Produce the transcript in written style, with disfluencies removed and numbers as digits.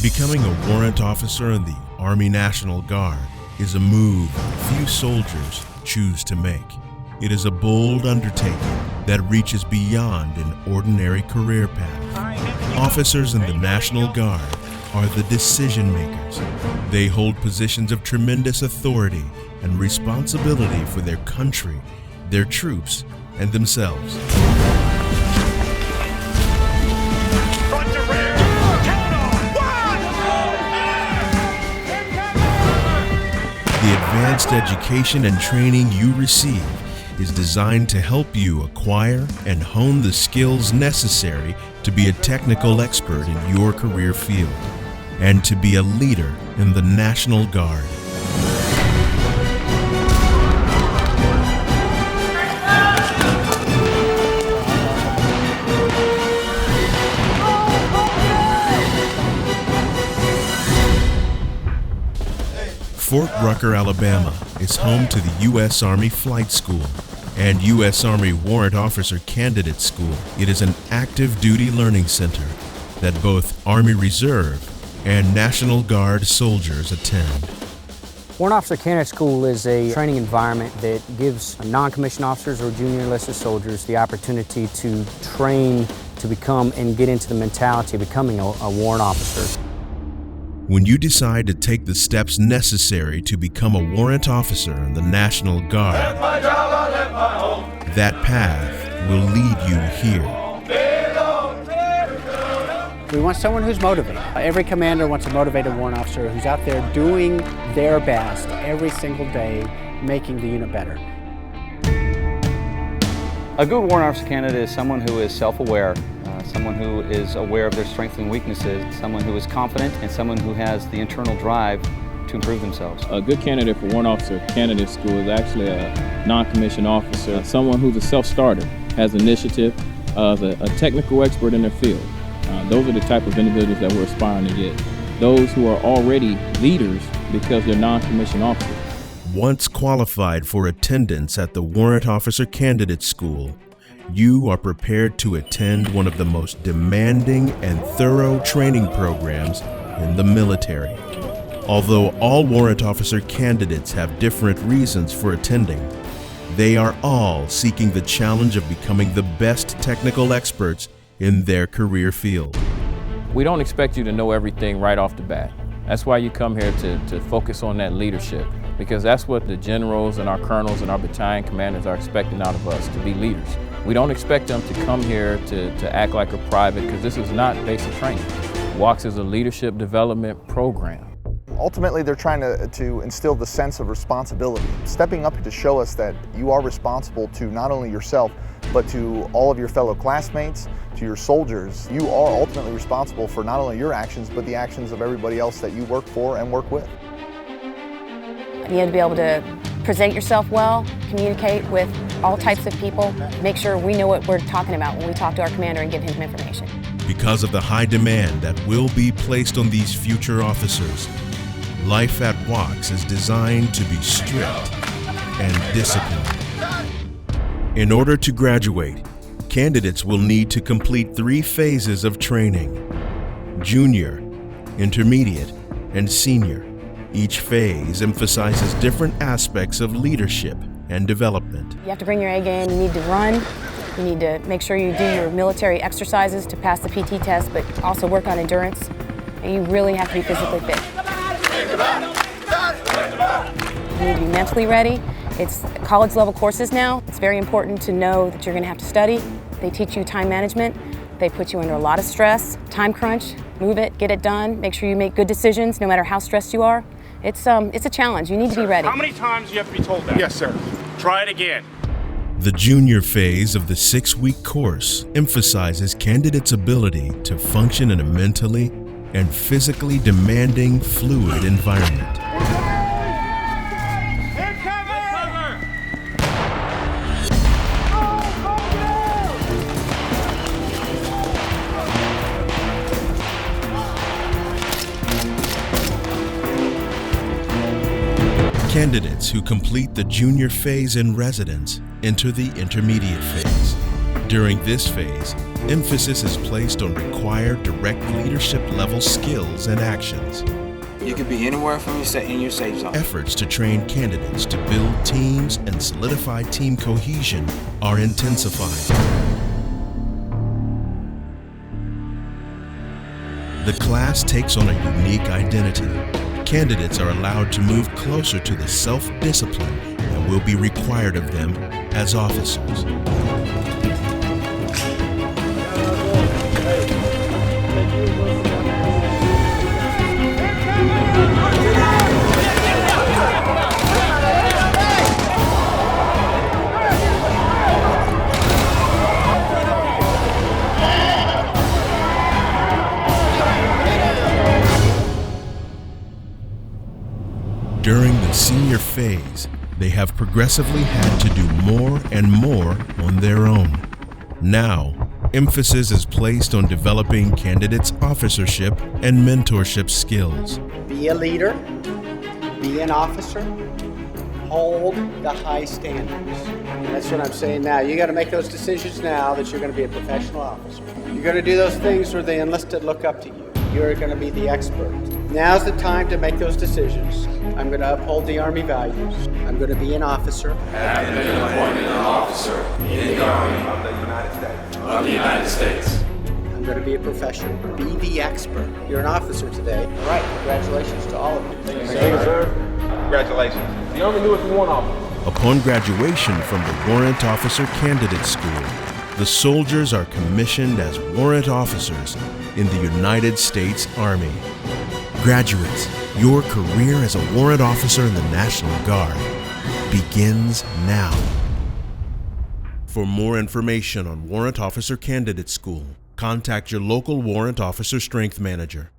Becoming a warrant officer in the Army National Guard is a move few soldiers choose to make. It is a bold undertaking that reaches beyond an ordinary career path. Officers in the National Guard are the decision makers. They hold positions of tremendous authority and responsibility for their country, their troops, and themselves. The advanced education and training you receive is designed to help you acquire and hone the skills necessary to be a technical expert in your career field and to be a leader in the National Guard. Fort Rucker, Alabama is home to the U.S. Army Flight School and U.S. Army Warrant Officer Candidate School. It is an active duty learning center that both Army Reserve and National Guard soldiers attend. Warrant Officer Candidate School is a training environment that gives non-commissioned officers or junior enlisted soldiers the opportunity to train to become and get into the mentality of becoming a warrant officer. When you decide to take the steps necessary to become a warrant officer in the National Guard, that path will lead you here. We want someone who's motivated. Every commander wants a motivated warrant officer who's out there doing their best every single day, making the unit better. A good warrant officer candidate is someone who is self-aware, someone who is aware of their strengths and weaknesses, someone who is confident, and someone who has the internal drive to improve themselves. A good candidate for Warrant Officer Candidate School is actually a non-commissioned officer, someone who's a self-starter, has initiative, is a technical expert in their field. Those are the type of individuals that we're aspiring to get. Those who are already leaders because they're non-commissioned officers. Once qualified for attendance at the Warrant Officer Candidate School, you are prepared to attend one of the most demanding and thorough training programs in the military. Although all warrant officer candidates have different reasons for attending, they are all seeking the challenge of becoming the best technical experts in their career field. We don't expect you to know everything right off the bat. That's why you come here to focus on that leadership, because that's what the generals and our colonels and our battalion commanders are expecting out of us, to be leaders. We don't expect them to come here to act like a private, because this is not basic training. WOCS is a leadership development program. Ultimately, they're trying to instill the sense of responsibility, stepping up to show us that you are responsible to not only yourself, but to all of your fellow classmates, to your soldiers. You are ultimately responsible for not only your actions, but the actions of everybody else that you work for and work with. You have to be able to present yourself well, communicate with all types of people, make sure we know what we're talking about when we talk to our commander and give him information. Because of the high demand that will be placed on these future officers, life at WOCS is designed to be strict and disciplined. In order to graduate, candidates will need to complete 3 phases of training: junior, intermediate, and senior. Each phase emphasizes different aspects of leadership and development. You have to bring your A game, you need to run, you need to make sure you do your military exercises to pass the PT test, but also work on endurance, and you really have to be physically fit. You need to be mentally ready. It's college level courses now. It's very important to know that you're going to have to study. They teach you time management. They put you under a lot of stress, time crunch, move it, get it done, make sure you make good decisions no matter how stressed you are. It's a challenge. You need to be ready. How many times do you have to be told that? Yes, sir. Try it again. The junior phase of the 6-week course emphasizes candidates' ability to function in a mentally and physically demanding, fluid environment. Candidates who complete the junior phase in residence enter the intermediate phase. During this phase, emphasis is placed on required direct leadership level skills and actions. You could be anywhere from in your safe zone. Efforts to train candidates to build teams and solidify team cohesion are intensified. The class takes on a unique identity. Candidates are allowed to move closer to the self-discipline that will be required of them as officers. During the senior phase, they have progressively had to do more and more on their own. Now, emphasis is placed on developing candidates' officership and mentorship skills. Be a leader, be an officer, hold the high standards. That's what I'm saying now. You got to make those decisions now that you're going to be a professional officer. You're going to do those things where the enlisted look up to you. You're going to be the expert. Now's the time to make those decisions. I'm going to uphold the Army values. I'm going to be an officer. Have been appointed an officer in the Army of the United States. I'm going to be a professional. Be the expert. You're an officer today. All right, congratulations to all of you. Thank you, sir. Congratulations. The Army newest warrant officer. Upon graduation from the Warrant Officer Candidate School, the soldiers are commissioned as warrant officers in the United States Army. Graduates, your career as a warrant officer in the National Guard begins now. For more information on Warrant Officer Candidate School, contact your local Warrant Officer Strength Manager.